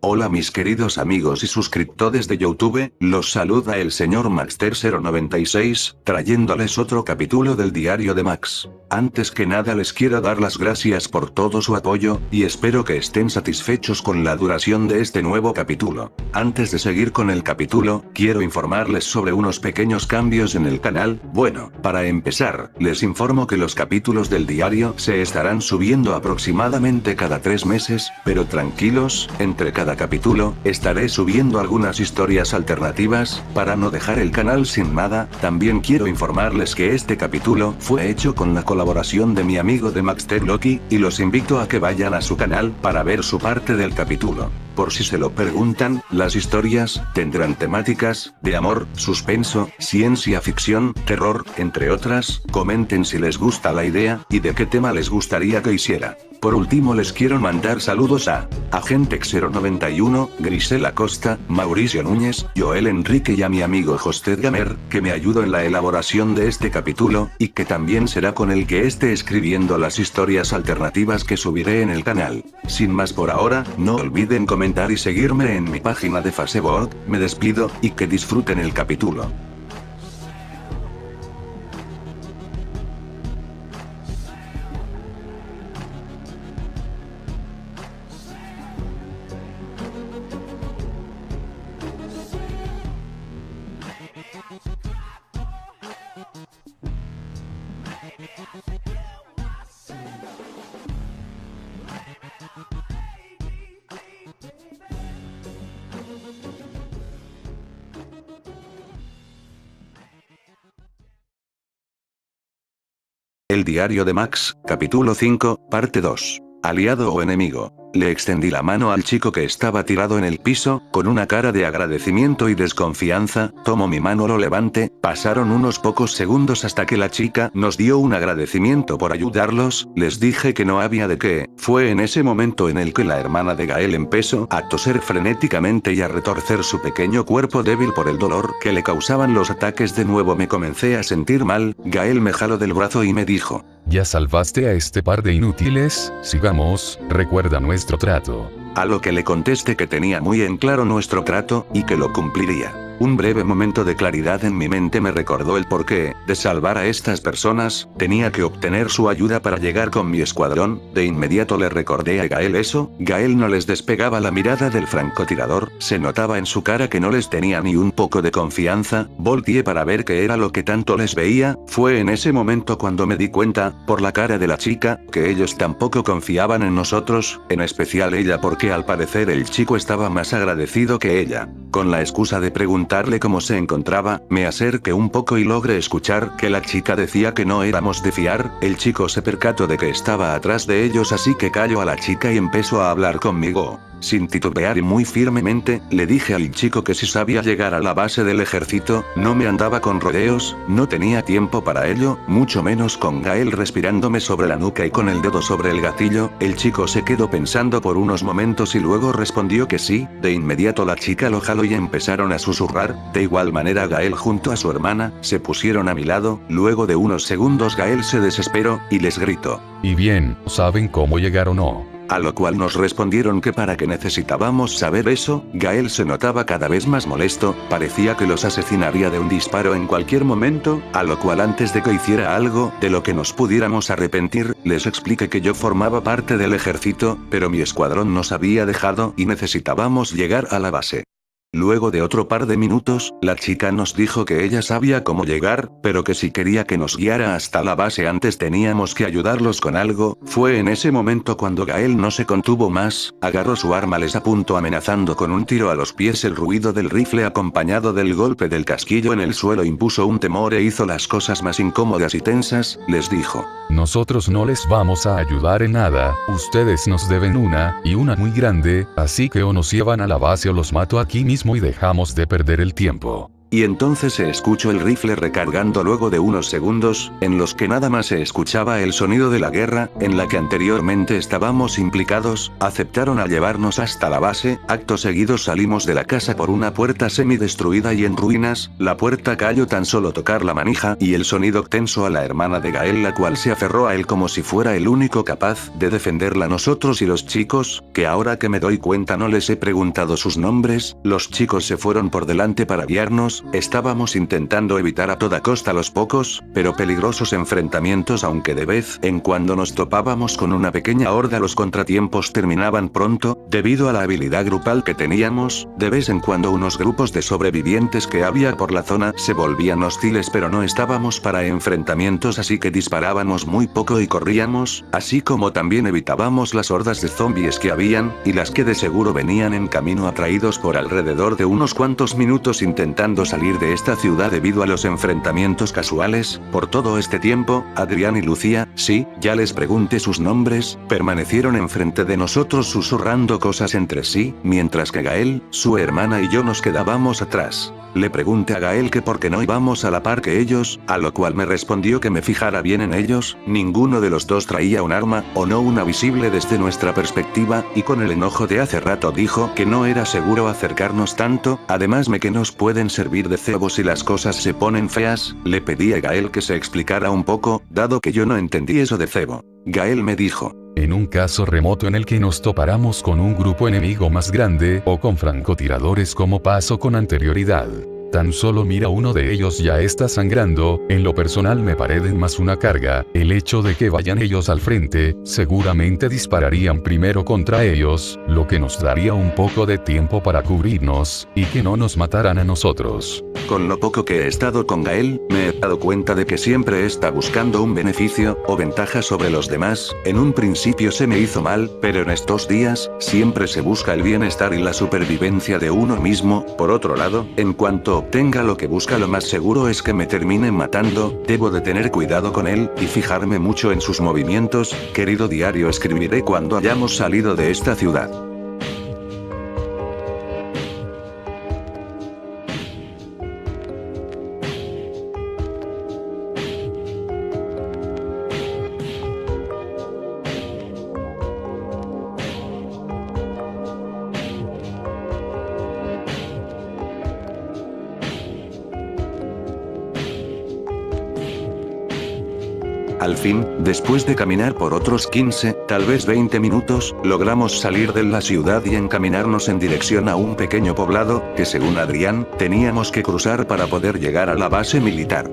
Hola mis queridos amigos y suscriptores de YouTube, los saluda el señor Maxter096, trayéndoles otro capítulo del diario de Max. Antes que nada les quiero dar las gracias por todo su apoyo, y espero que estén satisfechos con la duración de este nuevo capítulo. Antes de seguir con el capítulo, quiero informarles sobre unos pequeños cambios en el canal. Bueno, para empezar, les informo que los capítulos del diario se estarán subiendo aproximadamente cada 3 meses, pero tranquilos, entre cada capítulo, estaré subiendo algunas historias alternativas, para no dejar el canal sin nada. También quiero informarles que este capítulo fue hecho con la colaboración de mi amigo de Maxter Loki, y los invito a que vayan a su canal para ver su parte del capítulo. Por si se lo preguntan, las historias tendrán temáticas de amor, suspenso, ciencia ficción, terror, entre otras. Comenten si les gusta la idea, y de qué tema les gustaría que hiciera. Por último les quiero mandar saludos a Agente091, Grisela Costa, Mauricio Núñez, Joel Enrique y a mi amigo Hosted Gamer, que me ayudó en la elaboración de este capítulo, y que también será con el que esté escribiendo las historias alternativas que subiré en el canal. Sin más por ahora, no olviden comentar y seguirme en mi página de Facebook. Me despido, y que disfruten el capítulo. El diario de Max, capítulo 5, parte 2. Aliado o enemigo. Le extendí la mano al chico que estaba tirado en el piso, con una cara de agradecimiento y desconfianza. Tomó mi mano, lo levanté. Pasaron unos pocos segundos hasta que la chica nos dio un agradecimiento por ayudarlos. Les dije que no había de qué. Fue en ese momento en el que la hermana de Gael empezó a toser frenéticamente y a retorcer su pequeño cuerpo débil por el dolor que le causaban los ataques. De nuevo me comencé a sentir mal. Gael me jaló del brazo y me dijo: ¿Ya salvaste a este par de inútiles? Sigamos, recuerda nuestro trato. A lo que le contesté que tenía muy en claro nuestro trato, y que lo cumpliría. Un breve momento de claridad en mi mente me recordó el porqué de salvar a estas personas. Tenía que obtener su ayuda para llegar con mi escuadrón. De inmediato le recordé a Gael eso. Gael no les despegaba la mirada del francotirador. Se notaba en su cara que no les tenía ni un poco de confianza. Volteé para ver qué era lo que tanto les veía. Fue en ese momento cuando me di cuenta, por la cara de la chica, que ellos tampoco confiaban en nosotros, en especial ella, porque al parecer el chico estaba más agradecido que ella. Con la excusa de preguntarle cómo se encontraba, me acerqué un poco y logré escuchar que la chica decía que no éramos de fiar. El chico se percató de que estaba atrás de ellos, así que calló a la chica y empezó a hablar conmigo. Sin titubear y muy firmemente, le dije al chico que si sabía llegar a la base del ejército, no me andaba con rodeos. No tenía tiempo para ello, mucho menos con Gael respirándome sobre la nuca y con el dedo sobre el gatillo. El chico se quedó pensando por unos momentos y luego respondió que sí. De inmediato la chica lo jaló y empezaron a susurrar. De igual manera Gael junto a su hermana, se pusieron a mi lado. Luego de unos segundos Gael se desesperó, y les gritó: ¿Y bien, saben cómo llegar o no? A lo cual nos respondieron que para qué necesitábamos saber eso. Gael se notaba cada vez más molesto, parecía que los asesinaría de un disparo en cualquier momento, a lo cual antes de que hiciera algo de lo que nos pudiéramos arrepentir, les expliqué que yo formaba parte del ejército, pero mi escuadrón nos había dejado y necesitábamos llegar a la base. Luego de otro par de minutos, la chica nos dijo que ella sabía cómo llegar, pero que si quería que nos guiara hasta la base antes teníamos que ayudarlos con algo. Fue en ese momento cuando Gael no se contuvo más, agarró su arma, les apuntó amenazando con un tiro a los pies. El ruido del rifle acompañado del golpe del casquillo en el suelo impuso un temor e hizo las cosas más incómodas y tensas. Les dijo: nosotros no les vamos a ayudar en nada, ustedes nos deben una, y una muy grande, así que o nos llevan a la base o los mato aquí mismo y dejamos de perder el tiempo. y entonces se escuchó el rifle recargando luego de unos segundos, en los que nada más se escuchaba el sonido de la guerra, en la que anteriormente estábamos implicados, aceptaron a llevarnos hasta la base, acto seguido salimos de la casa por una puerta semidestruida y en ruinas, la puerta cayó tan solo tocar la manija y el sonido tenso a la hermana de Gael, la cual se aferró a él como si fuera el único capaz de defenderla. Nosotros y los chicos, que ahora que me doy cuenta no les he preguntado sus nombres, los chicos se fueron por delante para guiarnos, estábamos intentando evitar a toda costa los pocos, pero peligrosos enfrentamientos, aunque de vez en cuando nos topábamos con una pequeña horda. Los contratiempos terminaban pronto, debido a la habilidad grupal que teníamos, de vez en cuando unos grupos de sobrevivientes que había por la zona se volvían hostiles, pero no estábamos para enfrentamientos, así que disparábamos muy poco y corríamos, así como también evitábamos las hordas de zombies que habían, y las que de seguro venían en camino atraídos por alrededor de unos cuantos minutos intentando salir de esta ciudad debido a los enfrentamientos casuales. Por todo este tiempo, Adrián y Lucía, sí, ya les pregunté sus nombres, permanecieron enfrente de nosotros susurrando cosas entre sí, mientras que Gael, su hermana y yo nos quedábamos atrás. Le pregunté a Gael que por qué no íbamos a la par que ellos, a lo cual me respondió que me fijara bien en ellos, ninguno de los dos traía un arma, o no una visible desde nuestra perspectiva, y con el enojo de hace rato dijo que no era seguro acercarnos tanto, además me que nos pueden servir de cebo si las cosas se ponen feas. Le pedí a Gael que se explicara un poco, dado que yo no entendí eso de cebo. Gael me dijo: en un caso remoto en el que nos topáramos con un grupo enemigo más grande, o con francotiradores como pasó con anterioridad. Tan solo mira, uno de ellos ya está sangrando. En lo personal me parece más una carga, el hecho de que vayan ellos al frente, seguramente dispararían primero contra ellos, lo que nos daría un poco de tiempo para cubrirnos, y que no nos mataran a nosotros. Con lo poco que he estado con Gael, me he dado cuenta de que siempre está buscando un beneficio, o ventaja sobre los demás. En un principio se me hizo mal, pero en estos días, siempre se busca el bienestar y la supervivencia de uno mismo. Por otro lado, en cuanto obtenga lo que busca, lo más seguro es que me terminen matando. Debo de tener cuidado con él, y fijarme mucho en sus movimientos. Querido diario, escribiré cuando hayamos salido de esta ciudad. Al fin, después de caminar por otros 15, tal vez 20 minutos, logramos salir de la ciudad y encaminarnos en dirección a un pequeño poblado, que según Adrián, teníamos que cruzar para poder llegar a la base militar.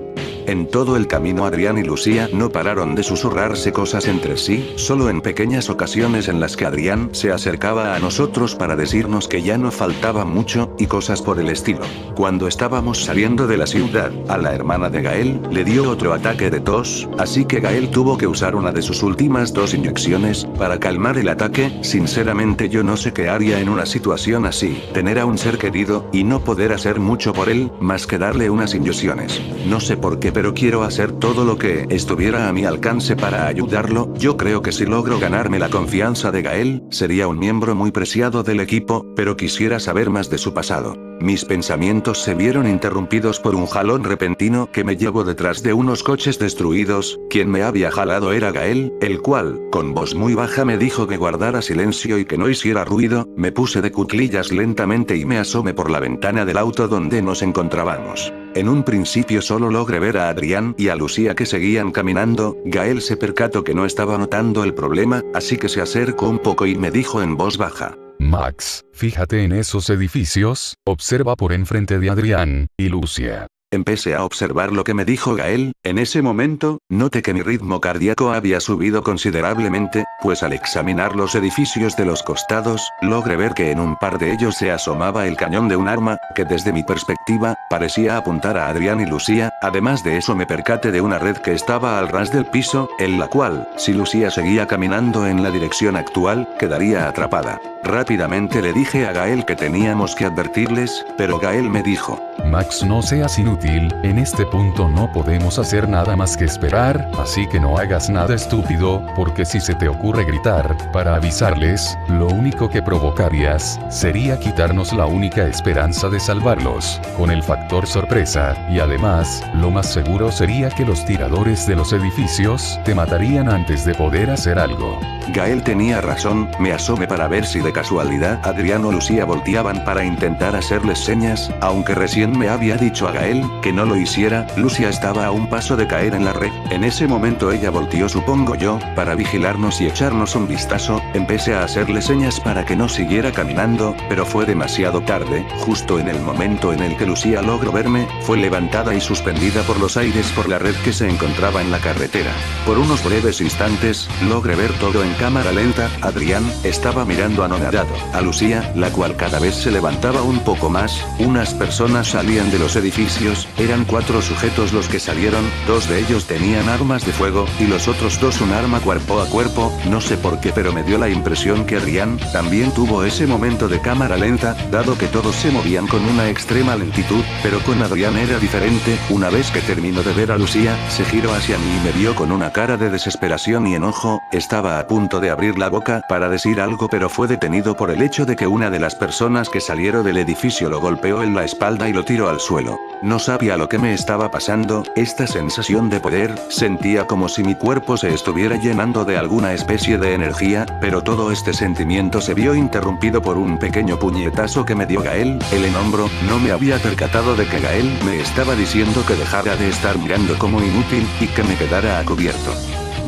En todo el camino Adrián y Lucía no pararon de susurrarse cosas entre sí, solo en pequeñas ocasiones en las que Adrián se acercaba a nosotros para decirnos que ya no faltaba mucho, y cosas por el estilo. Cuando estábamos saliendo de la ciudad, a la hermana de Gael le dio otro ataque de tos, así que Gael tuvo que usar una de sus últimas 2 inyecciones para calmar el ataque. Sinceramente yo no sé qué haría en una situación así, tener a un ser querido y no poder hacer mucho por él, más que darle unas inyecciones. No sé por qué, pero quiero hacer todo lo que estuviera a mi alcance para ayudarlo. Yo creo que si logro ganarme la confianza de Gael, sería un miembro muy preciado del equipo, pero quisiera saber más de su pasado. Mis pensamientos se vieron interrumpidos por un jalón repentino que me llevó detrás de unos coches destruidos. Quien me había jalado era Gael, el cual, con voz muy baja me dijo que guardara silencio y que no hiciera ruido. Me puse de cuclillas lentamente y me asomé por la ventana del auto donde nos encontrábamos. En un principio solo logré ver a Adrián y a Lucía que seguían caminando. Gael se percató que no estaba notando el problema, así que se acercó un poco y me dijo en voz baja: Max, fíjate en esos edificios, observa por enfrente de Adrián y Lucía. Empecé a observar lo que me dijo Gael. En ese momento, noté que mi ritmo cardíaco había subido considerablemente, pues al examinar los edificios de los costados, logré ver que en un par de ellos se asomaba el cañón de un arma, que desde mi perspectiva, parecía apuntar a Adrián y Lucía. Además de eso me percaté de una red que estaba al ras del piso, en la cual, si Lucía seguía caminando en la dirección actual, quedaría atrapada. Rápidamente le dije a Gael que teníamos que advertirles, pero Gael me dijo: Max, no seas inútil, en este punto no podemos hacer nada más que esperar, así que no hagas nada estúpido, porque si se te ocurre ocurre gritar, para avisarles, lo único que provocarías, sería quitarnos la única esperanza de salvarlos, con el factor sorpresa, y además, lo más seguro sería que los tiradores de los edificios, te matarían antes de poder hacer algo. Gael tenía razón, me asomé para ver si de casualidad Adrián o Lucía volteaban para intentar hacerles señas, aunque recién me había dicho a Gael, que no lo hiciera, Lucía estaba a un paso de caer en la red. En ese momento ella volteó, supongo yo, para vigilarnos y echarnos un vistazo. Empecé a hacerle señas para que no siguiera caminando, pero fue demasiado tarde. Justo en el momento en el que Lucía logró verme, fue levantada y suspendida por los aires por la red que se encontraba en la carretera. Por unos breves instantes, logré ver todo en cámara lenta. Adrián estaba mirando anonadado a Lucía, la cual cada vez se levantaba un poco más. Unas personas salían de los edificios, eran 4 sujetos los que salieron, 2 de ellos tenían armas de fuego, y los otros 2 un arma cuerpo a cuerpo. No sé por qué, pero me dio la impresión que Adrián también tuvo ese momento de cámara lenta, dado que todos se movían con una extrema lentitud, pero con Adrián era diferente. Una vez que terminó de ver a Lucía, se giró hacia mí y me vio con una cara de desesperación y enojo. Estaba a punto de abrir la boca para decir algo, pero fue detenido por el hecho de que una de las personas que salieron del edificio lo golpeó en la espalda y lo tiró al suelo. No sabía lo que me estaba pasando, esta sensación de poder, sentía como si mi cuerpo se estuviera llenando de alguna especie de energía, pero todo este sentimiento se vio interrumpido por un pequeño puñetazo que me dio Gael, en el hombro. No me había percatado de que Gael me estaba diciendo que dejara de estar mirando como inútil, y que me quedara a cubierto.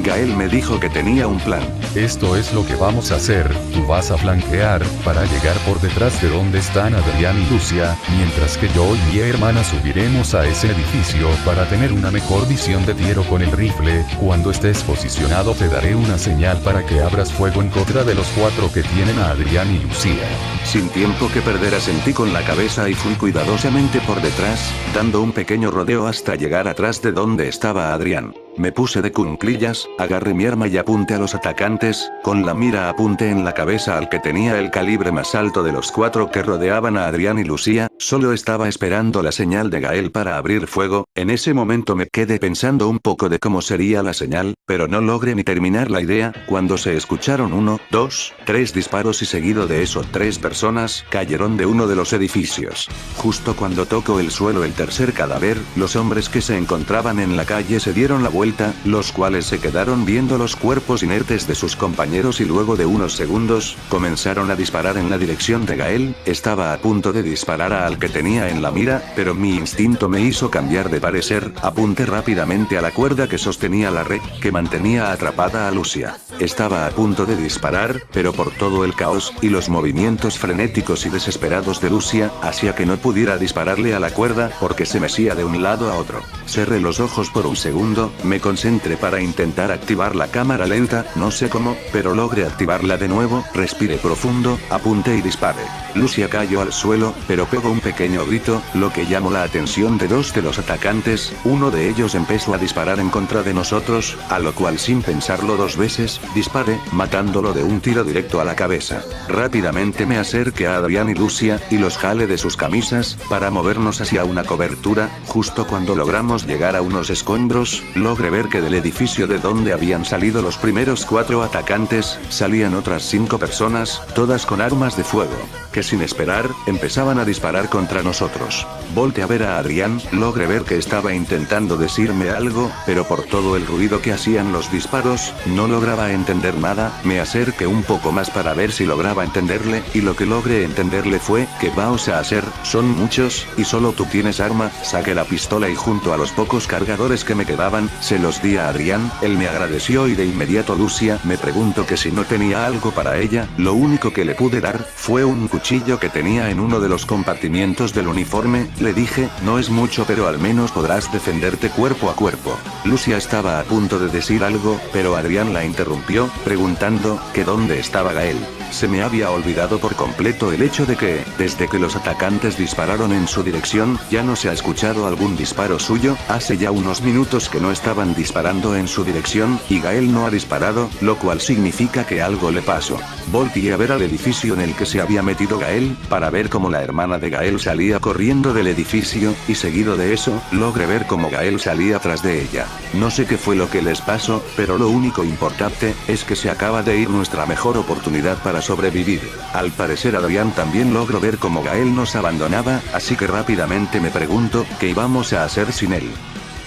Gael me dijo que tenía un plan. Esto es lo que vamos a hacer, tú vas a flanquear, para llegar por detrás de donde están Adrián y Lucía, mientras que yo y mi hermana subiremos a ese edificio para tener una mejor visión de tiro con el rifle. Cuando estés posicionado te daré una señal para que abras fuego en contra de los 4 que tienen a Adrián y Lucía. Sin tiempo que perder asentí con la cabeza y fui cuidadosamente por detrás, dando un pequeño rodeo hasta llegar atrás de donde estaba Adrián. Me puse de cunclillas, agarré mi arma y apunté a los atacantes. Con la mira apunté en la cabeza al que tenía el calibre más alto de los 4 que rodeaban a Adrián y Lucía. Solo estaba esperando la señal de Gael para abrir fuego. En ese momento me quedé pensando un poco de cómo sería la señal, pero no logré ni terminar la idea, cuando se escucharon 1, 2, 3 disparos y seguido de eso 3 personas cayeron de uno de los edificios. Justo cuando tocó el suelo el tercer cadáver, los hombres que se encontraban en la calle se dieron la vuelta, los cuales se quedaron viendo los cuerpos inertes de sus compañeros y luego de unos segundos, comenzaron a disparar en la dirección de Gael. Estaba a punto de disparar al que tenía en la mira, pero mi instinto me hizo cambiar de parecer. Apunté rápidamente a la cuerda que sostenía la red, que mantenía atrapada a Lucía. Estaba a punto de disparar, pero por todo el caos y los movimientos frenéticos y desesperados de Lucía, hacía que no pudiera dispararle a la cuerda porque se mecía de un lado a otro. Cerré los ojos por un segundo, me concentré para intentar activar la cámara lenta, no sé cómo, pero logré activarla de nuevo. Respiré profundo, apunté y disparé. Lucía cayó al suelo, pero pegó un pequeño grito, lo que llamó la atención de 2 de los atacantes. Uno de ellos empezó a disparar en contra de nosotros, a lo cual sin pensarlo 2 veces, disparé, matándolo de un tiro directo a la cabeza. Rápidamente me acerqué a Adrián y Lucía, y los jalé de sus camisas, para movernos hacia una cobertura. Justo cuando logramos llegar a unos escombros, logré ver que del edificio de donde habían salido los primeros 4 atacantes, salían otras 5 personas, todas con armas de fuego, que sin esperar, empezaban a disparar contra nosotros. Volté a ver a Adrián, logré ver que estaba intentando decirme algo, pero por todo el ruido que hacían los disparos, no lograba entender nada. Me acerqué un poco más para ver si lograba entenderle, y lo que logré entenderle fue, ¿qué vamos a hacer? Son muchos, y solo tú tienes arma. Saqué la pistola y junto a los pocos cargadores que me quedaban, se los di a Adrián. Él me agradeció y de inmediato Lucía me preguntó que si no tenía algo para ella. Lo único que le pude dar, fue un cuchillo que tenía en uno de los compartimientos del uniforme. Le dije, no es mucho pero al menos podrás defenderte cuerpo a cuerpo. Lucía estaba a punto de decir algo, pero Adrián la interrumpió, preguntando, que dónde estaba Gael. Se me había olvidado por completo el hecho de que, desde que los atacantes dispararon en su dirección, ya no se ha escuchado algún disparo suyo. Hace ya unos minutos que no estaban disparando en su dirección, y Gael no ha disparado, lo cual significa que algo le pasó. Volví a ver al edificio en el que se había metido Gael, para ver cómo la hermana de Gael salía corriendo del edificio, y seguido de eso, logré ver cómo Gael salía tras de ella. No sé qué fue lo que les pasó, pero lo único importante, es que se acaba de ir nuestra mejor oportunidad para sobrevivir. Al parecer Adrián también logró ver cómo Gael nos abandonaba, así que rápidamente me pregunto, ¿qué íbamos a hacer sin él?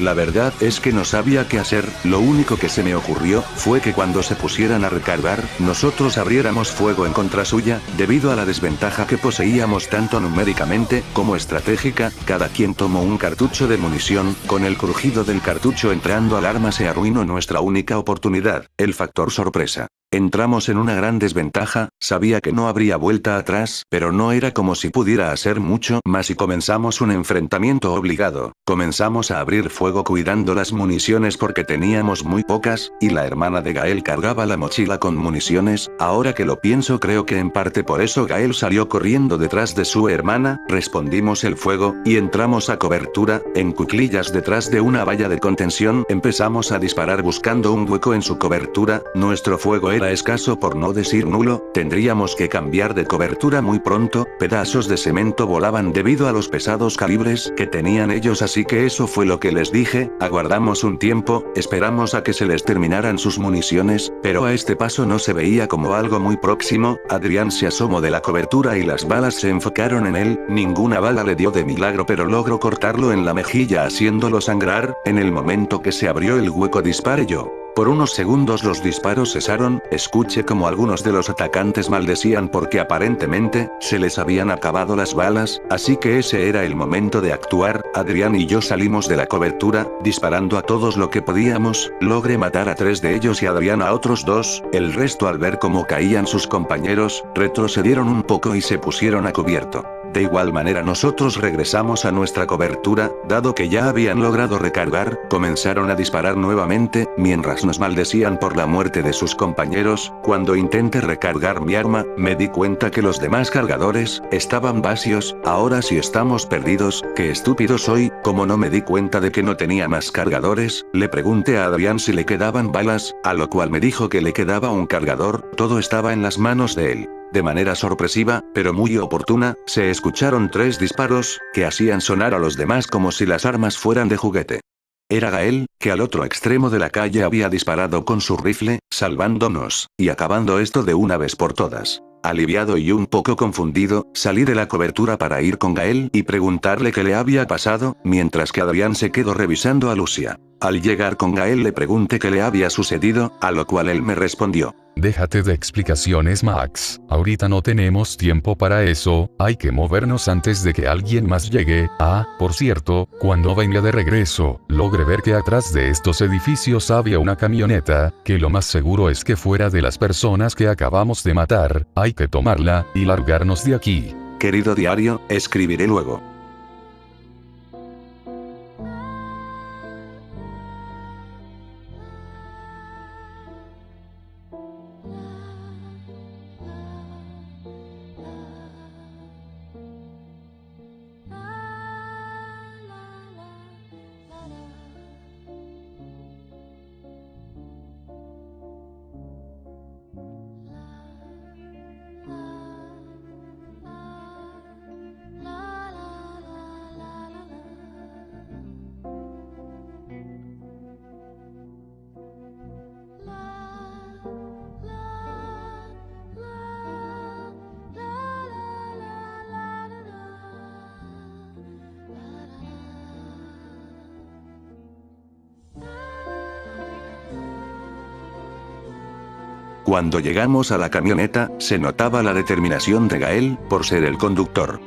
La verdad es que no sabía qué hacer, lo único que se me ocurrió, fue que cuando se pusieran a recargar, nosotros abriéramos fuego en contra suya, debido a la desventaja que poseíamos tanto numéricamente, como estratégica. Cada quien tomó un cartucho de munición, con el crujido del cartucho entrando al arma se arruinó nuestra única oportunidad, el factor sorpresa. Entramos en una gran desventaja, sabía que no habría vuelta atrás, pero no era como si pudiera hacer mucho más y comenzamos un enfrentamiento obligado. Comenzamos a abrir fuego cuidando las municiones porque teníamos muy pocas, y la hermana de Gael cargaba la mochila con municiones. Ahora que lo pienso, creo que en parte por eso Gael salió corriendo detrás de su hermana. Respondimos el fuego, y entramos a cobertura, en cuclillas detrás de una valla de contención. Empezamos a disparar buscando un hueco en su cobertura. Nuestro fuego era escaso por no decir nulo, tendríamos que cambiar de cobertura muy pronto. Pedazos de cemento volaban debido a los pesados calibres que tenían ellos, así que eso fue lo que les dije. Aguardamos un tiempo, esperamos a que se les terminaran sus municiones, pero a este paso no se veía como algo muy próximo. Adrián se asomó de la cobertura y las balas se enfocaron en él. Ninguna bala le dio de milagro, pero logró cortarlo en la mejilla haciéndolo sangrar. En el momento que se abrió el hueco disparé yo. Por unos segundos los disparos cesaron, escuché como algunos de los atacantes maldecían porque aparentemente, se les habían acabado las balas, así que ese era el momento de actuar. Adrián y yo salimos de la cobertura, disparando a todos lo que podíamos. Logré matar a 3 de ellos y Adrián a otros 2, el resto al ver cómo caían sus compañeros, retrocedieron un poco y se pusieron a cubierto. De igual manera nosotros regresamos a nuestra cobertura, dado que ya habían logrado recargar, comenzaron a disparar nuevamente, mientras nos maldecían por la muerte de sus compañeros. Cuando intenté recargar mi arma, me di cuenta que los demás cargadores, estaban vacíos. Ahora sí estamos perdidos. Qué estúpido soy, como no me di cuenta de que no tenía más cargadores. Le pregunté a Adrián si le quedaban balas, a lo cual me dijo que le quedaba un cargador. Todo estaba en las manos de él. De manera sorpresiva, pero muy oportuna, se escucharon 3 disparos, que hacían sonar a los demás como si las armas fueran de juguete. Era Gael, que al otro extremo de la calle había disparado con su rifle, salvándonos, y acabando esto de una vez por todas. Aliviado y un poco confundido, salí de la cobertura para ir con Gael y preguntarle qué le había pasado, mientras que Adrián se quedó revisando a Lucia. Al llegar con Gael le pregunté qué le había sucedido, a lo cual él me respondió: déjate de explicaciones, Max. Ahorita no tenemos tiempo para eso, hay que movernos antes de que alguien más llegue. Ah, por cierto, cuando venga de regreso, logré ver que atrás de estos edificios había una camioneta, que lo más seguro es que fuera de las personas que acabamos de matar. Hay que tomarla, y largarnos de aquí. Querido diario, escribiré luego. Cuando llegamos a la camioneta, se notaba la determinación de Gael, por ser el conductor.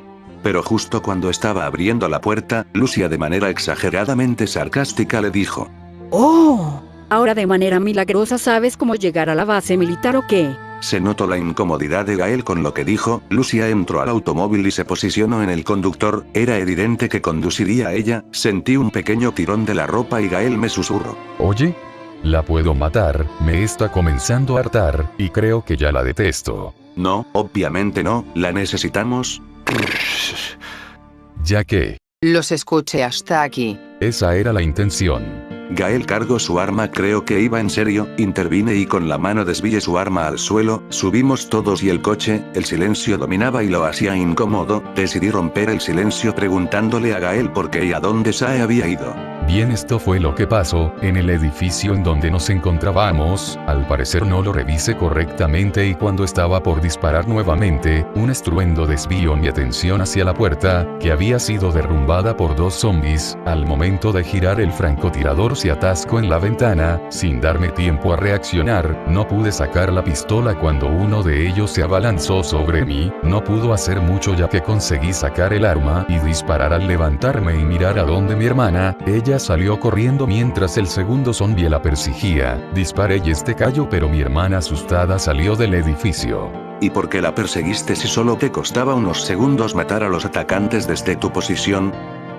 Pero justo cuando estaba abriendo la puerta, Lucia de manera exageradamente sarcástica le dijo: ¡Oh! Ahora de manera milagrosa sabes cómo llegar a la base militar, ¿o qué? Se notó la incomodidad de Gael con lo que dijo. Lucia entró al automóvil y se posicionó en el conductor. Era evidente que conduciría a ella. Sentí un pequeño tirón de la ropa y Gael me susurró: Oye, La puedo matar, me está comenzando a hartar, y creo que ya la detesto. No, obviamente no, la necesitamos. Ya que, Los escuché hasta aquí. esa era la intención. Gael cargó su arma, creo que iba en serio, intervine y con la mano desvié su arma al suelo, subimos todos y el coche, el silencio dominaba y lo hacía incómodo, decidí romper el silencio preguntándole a Gael por qué y a dónde se había ido. Bien, esto fue lo que pasó, en el edificio en donde nos encontrábamos, al parecer no lo revisé correctamente y cuando estaba por disparar nuevamente, un estruendo desvió mi atención hacia la puerta, que había sido derrumbada por 2 zombies, al momento de girar el francotirador se atascó en la ventana, sin darme tiempo a reaccionar, no pude sacar la pistola cuando uno de ellos se abalanzó sobre mí, no pudo hacer mucho ya que conseguí sacar el arma y disparar al levantarme y mirar a donde mi hermana, ella salió corriendo mientras el segundo zombie la perseguía, disparé y cayó pero mi hermana asustada salió del edificio. ¿Y por qué la perseguiste si solo te costaba unos segundos matar a los atacantes desde tu posición?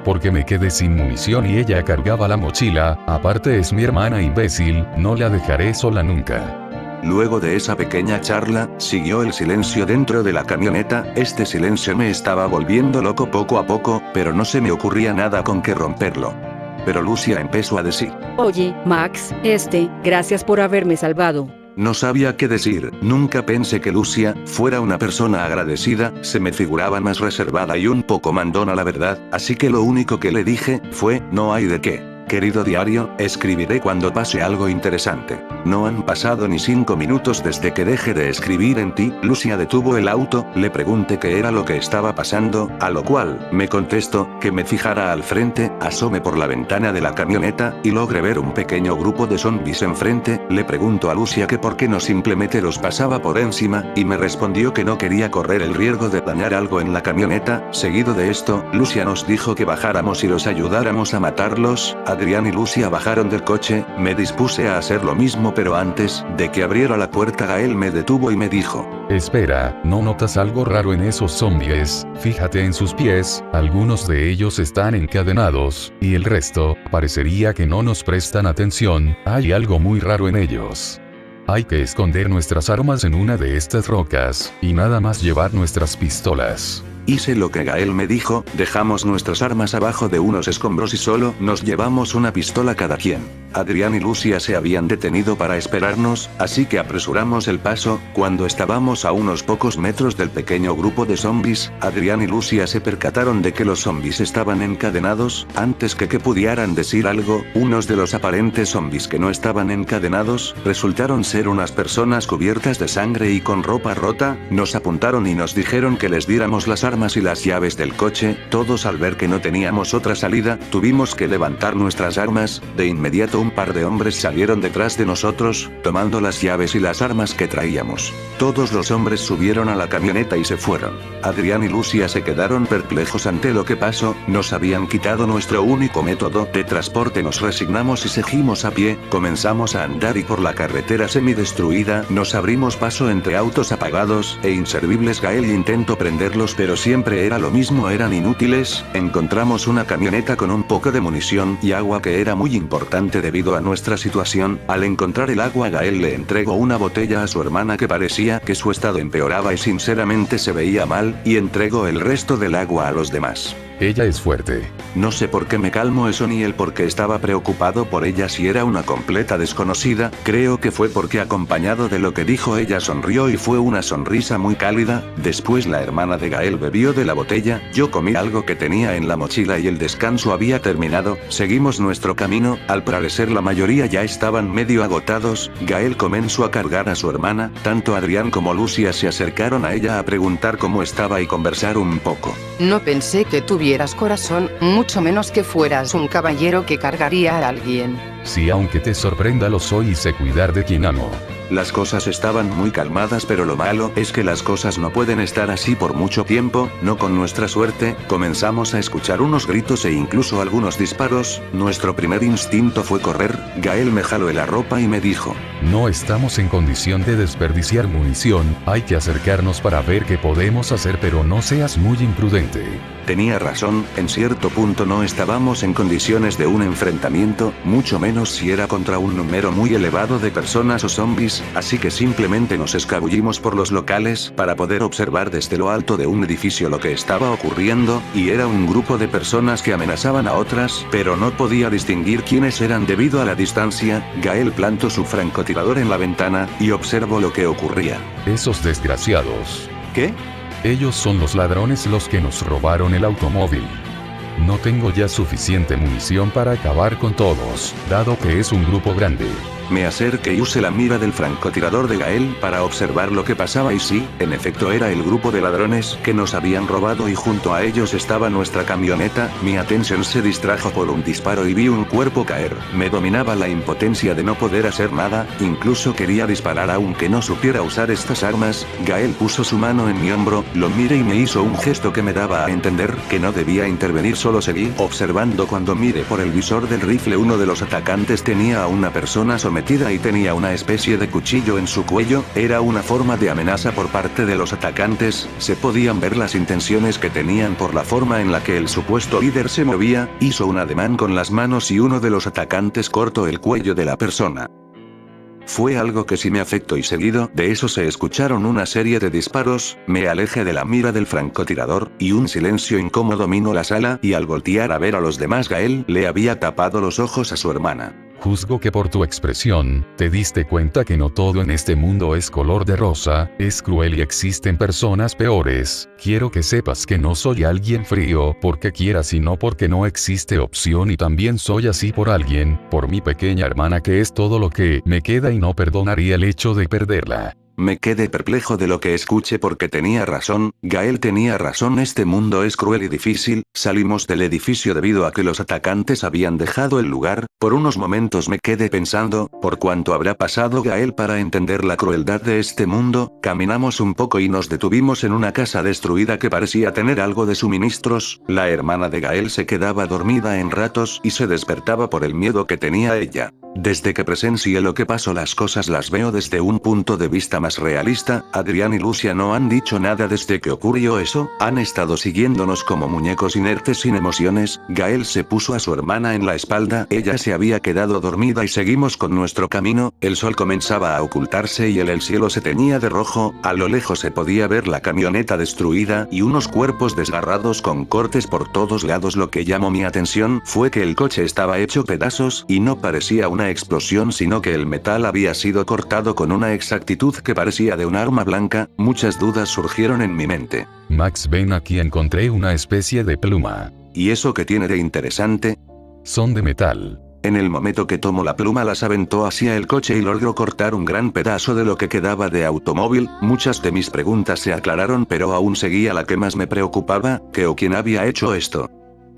Porque me quedé sin munición y ella cargaba la mochila, aparte es mi hermana imbécil, no la dejaré sola nunca. Luego de esa pequeña charla, siguió el silencio dentro de la camioneta, este silencio me estaba volviendo loco poco a poco, pero no se me ocurría nada con que romperlo. Pero Lucia empezó a decir. Oye, Max, gracias por haberme salvado. No sabía qué decir, nunca pensé que Lucia fuera una persona agradecida, se me figuraba más reservada y un poco mandona la verdad, así que lo único que le dije fue, no hay de qué. Querido diario, escribiré cuando pase algo interesante. No han pasado ni 5 minutos desde que dejé de escribir en ti. Lucia detuvo el auto, le pregunté qué era lo que estaba pasando, a lo cual me contestó que me fijara al frente, asomé por la ventana de la camioneta y logré ver un pequeño grupo de zombies enfrente. Le pregunto a Lucia que por qué no simplemente los pasaba por encima, y me respondió que no quería correr el riesgo de dañar algo en la camioneta. Seguido de esto, Lucia nos dijo que bajáramos y los ayudáramos a matarlos. Adrián y Lucia bajaron del coche, me dispuse a hacer lo mismo pero antes de que abriera la puerta Gael me detuvo y me dijo. Espera, ¿no notas algo raro en esos zombies? Fíjate en sus pies, algunos de ellos están encadenados, y el resto, parecería que no nos prestan atención, hay algo muy raro en ellos. Hay que esconder nuestras armas en una de estas rocas, y nada más llevar nuestras pistolas. Hice lo que Gael me dijo, dejamos nuestras armas abajo de unos escombros y solo nos llevamos una pistola cada quien. Adrián y Lucia se habían detenido para esperarnos, así que apresuramos el paso. Cuando estábamos a unos pocos metros del pequeño grupo de zombies, Adrián y Lucia se percataron de que los zombies estaban encadenados. Antes que pudieran decir algo, unos de los aparentes zombies que no estaban encadenados, resultaron ser unas personas cubiertas de sangre y con ropa rota. Nos apuntaron y nos dijeron que les diéramos las armas y las llaves del coche. Todos al ver que no teníamos otra salida, tuvimos que levantar nuestras armas. De inmediato un par de hombres salieron detrás de nosotros, tomando las llaves y las armas que traíamos. Todos los hombres subieron a la camioneta y se fueron. Adrián y Lucia se quedaron perplejos ante lo que pasó, nos habían quitado nuestro único método de transporte, nos resignamos y seguimos a pie, comenzamos a andar y por la carretera semidestruida, nos abrimos paso entre autos apagados e inservibles. Gael intentó prenderlos pero siempre era lo mismo, eran inútiles. Encontramos una camioneta con un poco de munición y agua que era muy importante debido a nuestra situación. Al encontrar el agua, Gael le entregó una botella a su hermana que parecía que su estado empeoraba y sinceramente se veía mal, y entregó el resto del agua a los demás. Ella es fuerte. No sé por qué me calmo eso ni el por qué estaba preocupado por ella si era una completa desconocida, creo que fue porque acompañado de lo que dijo ella sonrió y fue una sonrisa muy cálida. Después la hermana de Gael bebió de la botella, yo comí algo que tenía en la mochila y el descanso había terminado, seguimos nuestro camino, al parecer la mayoría ya estaban medio agotados. Gael comenzó a cargar a su hermana, tanto Adrián como Lucia se acercaron a ella a preguntar cómo estaba y conversar un poco. No pensé que tuvieras corazón, mucho menos que fueras un caballero que cargaría a alguien. Sí, aunque te sorprenda, lo soy y sé cuidar de quien amo. Las cosas estaban muy calmadas, pero lo malo es que las cosas no pueden estar así por mucho tiempo, no con nuestra suerte. Comenzamos a escuchar unos gritos e incluso algunos disparos. Nuestro primer instinto fue correr. Gael me jaló la ropa y me dijo: no estamos en condición de desperdiciar munición, hay que acercarnos para ver qué podemos hacer, pero no seas muy imprudente. Tenía razón, en cierto punto no estábamos en condiciones de un enfrentamiento, mucho menos si era contra un número muy elevado de personas o zombies, así que simplemente nos escabullimos por los locales para poder observar desde lo alto de un edificio lo que estaba ocurriendo, y era un grupo de personas que amenazaban a otras, pero no podía distinguir quiénes eran debido a la distancia. Gael plantó su francotirador en la ventana, y observó lo que ocurría. Esos desgraciados. ¿Qué? Ellos son los ladrones los que nos robaron el automóvil. No tengo ya suficiente munición para acabar con todos, dado que es un grupo grande. Me acerqué y usé la mira del francotirador de Gael para observar lo que pasaba y sí, en efecto era el grupo de ladrones que nos habían robado y junto a ellos estaba nuestra camioneta. Mi atención se distrajo por un disparo y vi un cuerpo caer. Me dominaba la impotencia de no poder hacer nada, incluso quería disparar aunque no supiera usar estas armas. Gael puso su mano en mi hombro, lo miré y me hizo un gesto que me daba a entender que no debía intervenir. Solo seguí observando. Cuando miré por el visor del rifle, uno de los atacantes tenía a una persona sometida y tenía una especie de cuchillo en su cuello. Era una forma de amenaza por parte de los atacantes. Se podían ver las intenciones que tenían por la forma en la que el supuesto líder se movía. Hizo un ademán con las manos y uno de los atacantes cortó el cuello de la persona. Fue algo que sí me afectó y seguido de eso se escucharon una serie de disparos. Me alejé de la mira del francotirador, y un silencio incómodo dominó la sala, y al voltear a ver a los demás Gael le había tapado los ojos a su hermana. Juzgo que por tu expresión, te diste cuenta que no todo en este mundo es color de rosa, es cruel y existen personas peores. Quiero que sepas que no soy alguien frío porque quiera, sino porque no existe opción, y también soy así por alguien, por mi pequeña hermana, que es todo lo que me queda y no perdonaría el hecho de perderla. Me quedé perplejo de lo que escuché porque tenía razón. Gael tenía razón, este mundo es cruel y difícil. Salimos del edificio debido a que los atacantes habían dejado el lugar. Por unos momentos me quedé pensando, ¿por cuánto habrá pasado Gael para entender la crueldad de este mundo? Caminamos un poco y nos detuvimos en una casa destruida que parecía tener algo de suministros. La hermana de Gael se quedaba dormida en ratos y se despertaba por el miedo que tenía ella. Desde que presencié lo que pasó, las cosas las veo desde un punto de vista más realista. Adrián y Lucia no han dicho nada desde que ocurrió eso, han estado siguiéndonos como muñecos inertes sin emociones. Gael se puso a su hermana en la espalda, ella se había quedado dormida y seguimos con nuestro camino. El sol comenzaba a ocultarse y el cielo se teñía de rojo. A lo lejos se podía ver la camioneta destruida y unos cuerpos desgarrados con cortes por todos lados. Lo que llamó mi atención fue que el coche estaba hecho pedazos y no parecía una explosión, sino que el metal había sido cortado con una exactitud que parecía de un arma blanca. Muchas dudas surgieron en mi mente. Max, ven aquí, encontré una especie de pluma. ¿Y eso qué tiene de interesante? Son de metal. En el momento que tomó la pluma las aventó hacia el coche y logró cortar un gran pedazo de lo que quedaba de automóvil. Muchas de mis preguntas se aclararon, pero aún seguía la que más me preocupaba, ¿qué o quién había hecho esto?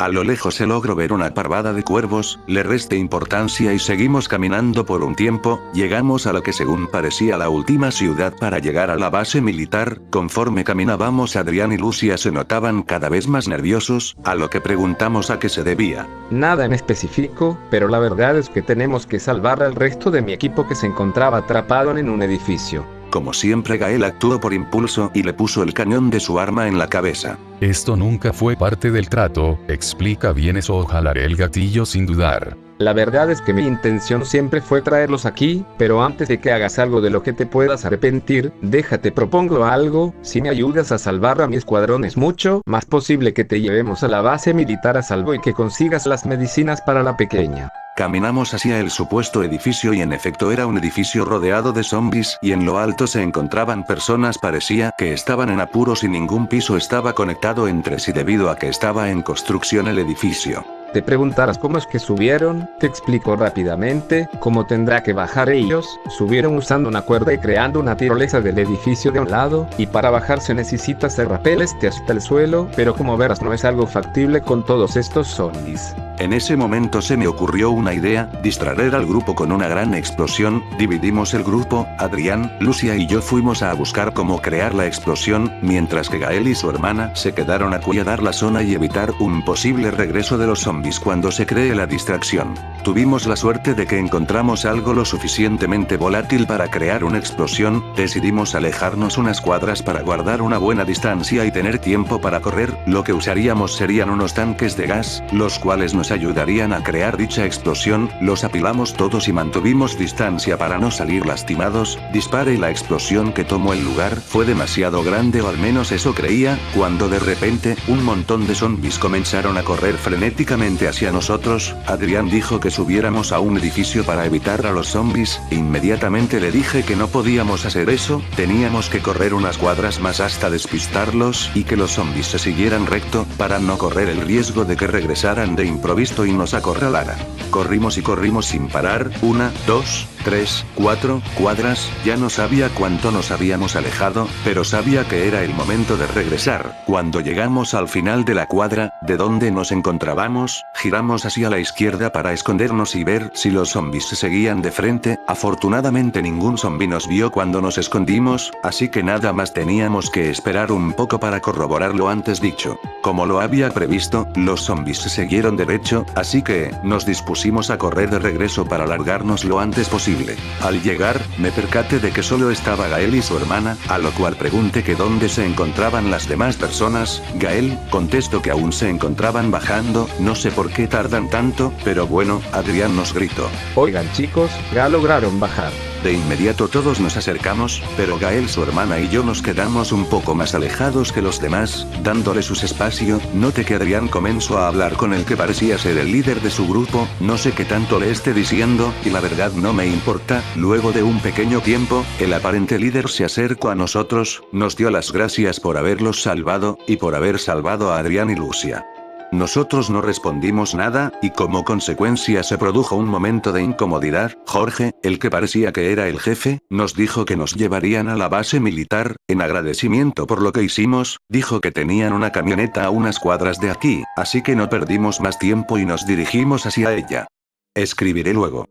A lo lejos se logró ver una parvada de cuervos, le resté importancia y seguimos caminando por un tiempo. Llegamos a lo que según parecía la última ciudad para llegar a la base militar. Conforme caminábamos, Adrián y Lucia se notaban cada vez más nerviosos, a lo que preguntamos a qué se debía. Nada en específico, pero la verdad es que tenemos que salvar al resto de mi equipo que se encontraba atrapado en un edificio. Como siempre, Gael actuó por impulso y le puso el cañón de su arma en la cabeza. Esto nunca fue parte del trato, explica bien eso o jalaré el gatillo sin dudar. La verdad es que mi intención siempre fue traerlos aquí, pero antes de que hagas algo de lo que te puedas arrepentir, déjate propongo algo. Si me ayudas a salvar a mi escuadrón, es mucho más posible que te llevemos a la base militar a salvo y que consigas las medicinas para la pequeña. Caminamos hacia el supuesto edificio y en efecto era un edificio rodeado de zombies y en lo alto se encontraban personas. Parecía que estaban en apuros y ningún piso estaba conectado entre sí debido a que estaba en construcción el edificio. Te preguntarás cómo es que subieron. Te explico rápidamente cómo tendrá que bajar ellos. Subieron usando una cuerda y creando una tirolesa del edificio de un lado, y para bajar se necesita hacer rappel hasta el suelo, pero como verás no es algo factible con todos estos zombies. En ese momento se me ocurrió una idea, distraer al grupo con una gran explosión, dividimos el grupo, Adrián, Lucia y yo fuimos a buscar cómo crear la explosión, mientras que Gael y su hermana se quedaron a cuidar la zona y evitar un posible regreso de los zombies cuando se cree la distracción. Tuvimos la suerte de que encontramos algo lo suficientemente volátil para crear una explosión, decidimos alejarnos unas cuadras para guardar una buena distancia y tener tiempo para correr, lo que usaríamos serían unos tanques de gas, los cuales nos ayudarían a crear dicha explosión, los apilamos todos y mantuvimos distancia para no salir lastimados, disparé y la explosión que tomó el lugar fue demasiado grande o al menos eso creía, cuando de repente, un montón de zombies comenzaron a correr frenéticamente hacia nosotros, Adrián dijo que subiéramos a un edificio para evitar a los zombies, inmediatamente le dije que no podíamos hacer eso, teníamos que correr unas cuadras más hasta despistarlos y que los zombies se siguieran recto, para no correr el riesgo de que regresaran de improviso y nos acorralaran. Corrimos y corrimos sin parar, 1, 2, 3, 4 cuadras, ya no sabía cuánto nos habíamos alejado, pero sabía que era el momento de regresar. Cuando llegamos al final de la cuadra, de donde nos encontrábamos, giramos hacia la izquierda para escondernos y ver si los zombies se seguían de frente, afortunadamente ningún zombi nos vio cuando nos escondimos, así que nada más teníamos que esperar un poco para corroborar lo antes dicho. Como lo había previsto, los zombies se siguieron derecho, así que, nos dispusimos a correr de regreso para largarnos lo antes posible. Al llegar, me percaté de que solo estaba Gael y su hermana, a lo cual pregunté que dónde se encontraban las demás personas. Gael contestó que aún se encontraban bajando, no sé por qué tardan tanto, pero bueno, Adrián nos gritó. Oigan chicos, ya lograron bajar. De inmediato todos nos acercamos, pero Gael, su hermana y yo nos quedamos un poco más alejados que los demás, dándole sus espacio. Noté que Adrián comenzó a hablar con el que parecía ser el líder de su grupo, no sé qué tanto le esté diciendo, y la verdad no me importa. Luego de un pequeño tiempo, el aparente líder se acercó a nosotros, nos dio las gracias por haberlos salvado, y por haber salvado a Adrián y Lucia. Nosotros no respondimos nada, y como consecuencia se produjo un momento de incomodidad. Jorge, el que parecía que era el jefe, nos dijo que nos llevarían a la base militar, en agradecimiento por lo que hicimos, dijo que tenían una camioneta a unas cuadras de aquí, así que no perdimos más tiempo y nos dirigimos hacia ella. Escribiré luego.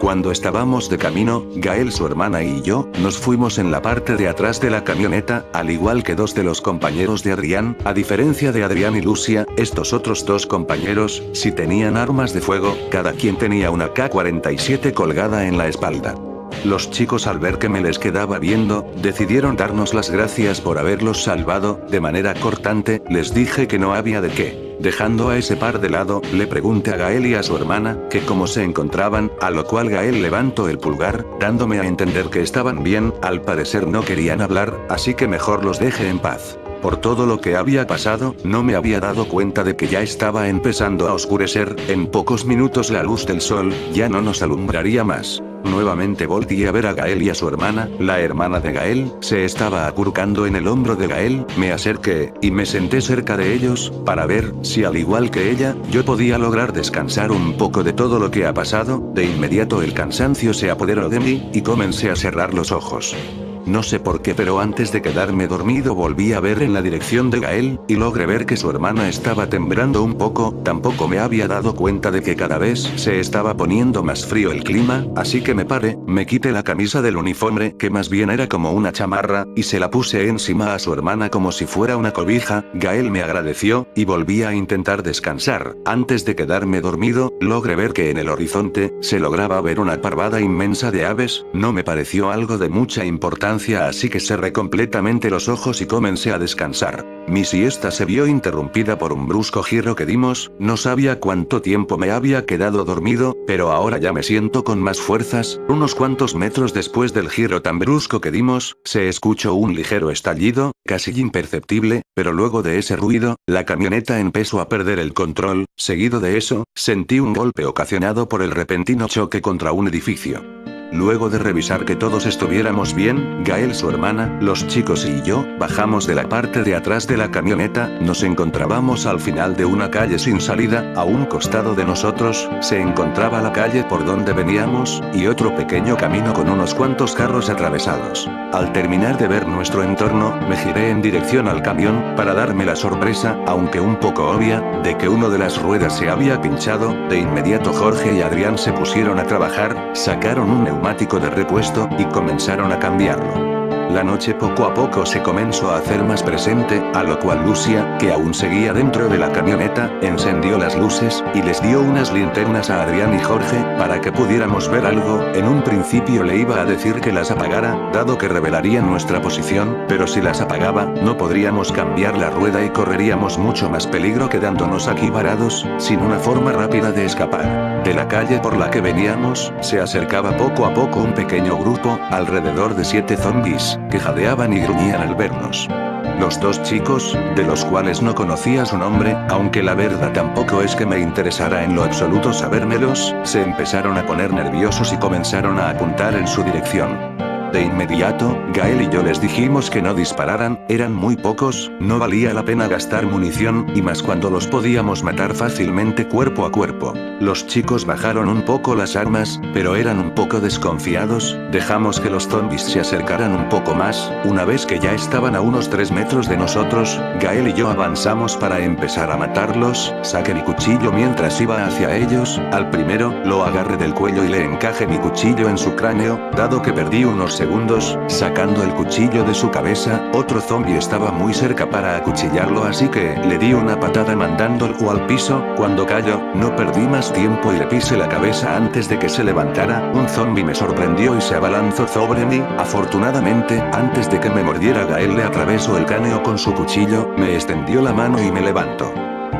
Cuando estábamos de camino, Gael, su hermana y yo, nos fuimos en la parte de atrás de la camioneta, al igual que dos de los compañeros de Adrián. A diferencia de Adrián y Lucia, estos otros dos compañeros, sí tenían armas de fuego, cada quien tenía una K-47 colgada en la espalda. Los chicos, al ver que me les quedaba viendo, decidieron darnos las gracias por haberlos salvado. De manera cortante, les dije que no había de qué. Dejando a ese par de lado, le pregunté a Gael y a su hermana, que cómo se encontraban, a lo cual Gael levantó el pulgar, dándome a entender que estaban bien. Al parecer no querían hablar, así que mejor los dejé en paz. Por todo lo que había pasado, no me había dado cuenta de que ya estaba empezando a oscurecer. En pocos minutos la luz del sol ya no nos alumbraría más. Nuevamente volteé a ver a Gael y a su hermana. La hermana de Gael se estaba acurrucando en el hombro de Gael. Me acerqué y me senté cerca de ellos para ver si, al igual que ella, yo podía lograr descansar un poco de todo lo que ha pasado. De inmediato el cansancio se apoderó de mí y comencé a cerrar los ojos. No sé por qué, pero antes de quedarme dormido volví a ver en la dirección de Gael, y logré ver que su hermana estaba temblando un poco. Tampoco me había dado cuenta de que cada vez se estaba poniendo más frío el clima, así que me paré, me quité la camisa del uniforme, que más bien era como una chamarra, y se la puse encima a su hermana como si fuera una cobija. Gael me agradeció, y volví a intentar descansar. Antes de quedarme dormido, logré ver que en el horizonte se lograba ver una parvada inmensa de aves. No me pareció algo de mucha importancia, distancia, así que cerré completamente los ojos y comencé a descansar. Mi siesta se vio interrumpida por un brusco giro que dimos. No sabía cuánto tiempo me había quedado dormido, pero ahora ya me siento con más fuerzas. Unos cuantos metros después del giro tan brusco que dimos, se escuchó un ligero estallido, casi imperceptible, pero luego de ese ruido, la camioneta empezó a perder el control. Seguido de eso, sentí un golpe ocasionado por el repentino choque contra un edificio. Luego de revisar que todos estuviéramos bien, Gael, su hermana, los chicos y yo, bajamos de la parte de atrás de la camioneta. Nos encontrábamos al final de una calle sin salida. A un costado de nosotros, se encontraba la calle por donde veníamos, y otro pequeño camino con unos cuantos carros atravesados. Al terminar de ver nuestro entorno, me giré en dirección al camión, para darme la sorpresa, aunque un poco obvia, de que uno de las ruedas se había pinchado. De inmediato Jorge y Adrián se pusieron a trabajar, sacaron un neumático de repuesto, y comenzaron a cambiarlo. La noche poco a poco se comenzó a hacer más presente, a lo cual Lucia, que aún seguía dentro de la camioneta, encendió las luces, y les dio unas linternas a Adrián y Jorge, para que pudiéramos ver algo. En un principio le iba a decir que las apagara, dado que revelarían nuestra posición, pero si las apagaba, no podríamos cambiar la rueda y correríamos mucho más peligro quedándonos aquí varados, sin una forma rápida de escapar. De la calle por la que veníamos, se acercaba poco a poco un pequeño grupo, alrededor de 7 zombies, que jadeaban y gruñían al vernos. Los dos chicos, de los cuales no conocía su nombre, aunque la verdad tampoco es que me interesara en lo absoluto sabérmelos, se empezaron a poner nerviosos y comenzaron a apuntar en su dirección. De inmediato, Gael y yo les dijimos que no dispararan, eran muy pocos, no valía la pena gastar munición, y más cuando los podíamos matar fácilmente cuerpo a cuerpo. Los chicos bajaron un poco las armas, pero eran un poco desconfiados. Dejamos que los zombies se acercaran un poco más. Una vez que ya estaban a unos 3 metros de nosotros, Gael y yo avanzamos para empezar a matarlos. Saqué mi cuchillo mientras iba hacia ellos. Al primero, lo agarré del cuello y le encajé mi cuchillo en su cráneo, dado que perdí unos segundos, sacando el cuchillo de su cabeza. Otro zombie estaba muy cerca para acuchillarlo, así que le di una patada mandándolo al piso. Cuando cayó, no perdí más tiempo y le pisé la cabeza antes de que se levantara. Un zombie me sorprendió y se abalanzó sobre mí. Afortunadamente, antes de que me mordiera, Gael le atravesó el cráneo con su cuchillo, me extendió la mano y me levantó.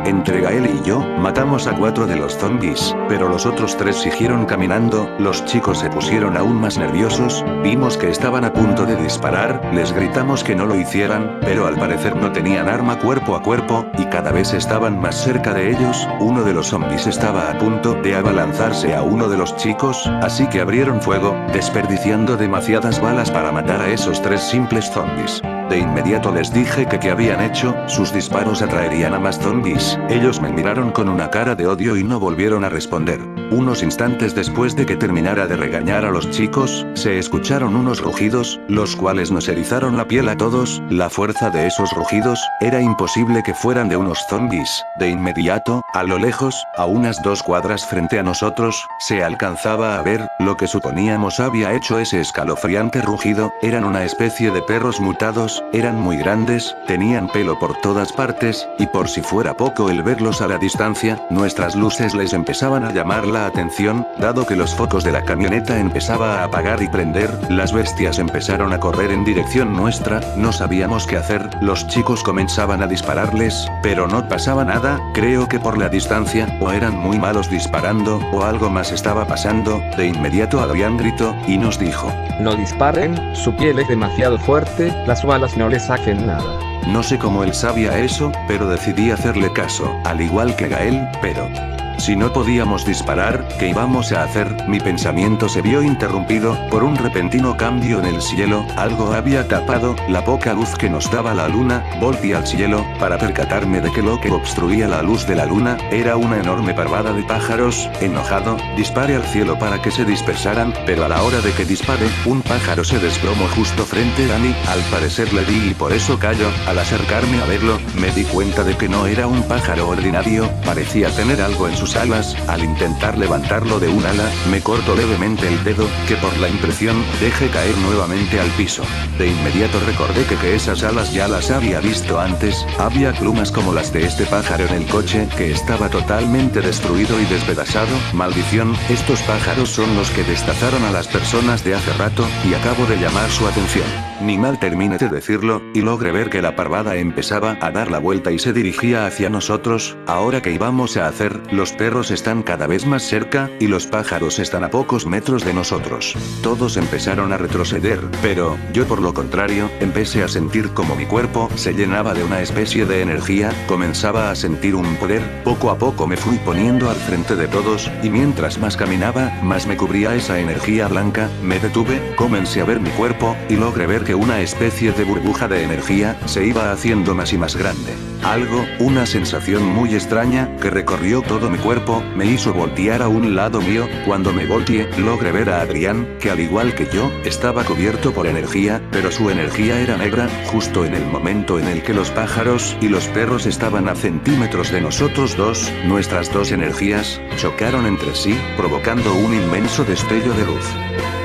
Entre Gael y yo, matamos a 4 de los zombies, pero los otros 3 siguieron caminando. Los chicos se pusieron aún más nerviosos, vimos que estaban a punto de disparar, les gritamos que no lo hicieran, pero al parecer no tenían arma cuerpo a cuerpo, y cada vez estaban más cerca de ellos. Uno de los zombies estaba a punto de abalanzarse a uno de los chicos, así que abrieron fuego, desperdiciando demasiadas balas para matar a esos 3 simples zombies. De inmediato les dije que qué habían hecho, sus disparos atraerían a más zombies. Ellos me miraron con una cara de odio y no volvieron a responder. Unos instantes después de que terminara de regañar a los chicos, se escucharon unos rugidos, los cuales nos erizaron la piel a todos. La fuerza de esos rugidos, era imposible que fueran de unos zombies. De inmediato, a lo lejos, a unas 2 cuadras frente a nosotros, se alcanzaba a ver lo que suponíamos había hecho ese escalofriante rugido. Eran una especie de perros mutados, eran muy grandes, tenían pelo por todas partes, y por si fuera poco el verlos a la distancia, nuestras luces les empezaban a llamar la atención. Dado que los focos de la camioneta empezaba a apagar y prender, las bestias empezaron a correr en dirección nuestra. No sabíamos qué hacer, los chicos comenzaban a dispararles, pero no pasaba nada. Creo que por la distancia, o eran muy malos disparando, o algo más estaba pasando. De inmediato Adrián gritó, y nos dijo: no disparen, su piel es demasiado fuerte, las balas no le saquen nada. No sé cómo él sabía eso, pero decidí hacerle caso, al igual que Gael, pero... si no podíamos disparar, ¿qué íbamos a hacer? Mi pensamiento se vio interrumpido por un repentino cambio en el cielo. Algo había tapado la poca luz que nos daba la luna. Volví al cielo para percatarme de que lo que obstruía la luz de la luna era una enorme parvada de pájaros. Enojado, disparé al cielo para que se dispersaran, pero a la hora de que disparé, un pájaro se desplomó justo frente a mí. Al parecer le di y por eso cayó. Al acercarme a verlo, me di cuenta de que no era un pájaro ordinario, parecía tener algo en su sus alas. Al intentar levantarlo de un ala, me corto levemente el dedo, que por la impresión, dejé caer nuevamente al piso. De inmediato recordé que esas alas ya las había visto antes, había plumas como las de este pájaro en el coche, que estaba totalmente destruido y despedazado. Maldición, estos pájaros son los que destazaron a las personas de hace rato, y acabo de llamar su atención. Ni mal terminé de decirlo, y logré ver que la parvada empezaba a dar la vuelta y se dirigía hacia nosotros. Ahora que íbamos a hacer, los perros están cada vez más cerca, y los pájaros están a pocos metros de nosotros. Todos empezaron a retroceder, pero, yo por lo contrario, empecé a sentir como mi cuerpo se llenaba de una especie de energía, comenzaba a sentir un poder. Poco a poco me fui poniendo al frente de todos, y mientras más caminaba, más me cubría esa energía blanca. Me detuve, comencé a ver mi cuerpo, y logré ver que una especie de burbuja de energía se iba haciendo más y más grande. Algo, una sensación muy extraña, que recorrió todo mi cuerpo, me hizo voltear a un lado mío. Cuando me volteé, logré ver a Adrián, que al igual que yo, estaba cubierto por energía, pero su energía era negra. Justo en el momento en el que los pájaros y los perros estaban a centímetros de nosotros dos, nuestras dos energías chocaron entre sí, provocando un inmenso destello de luz.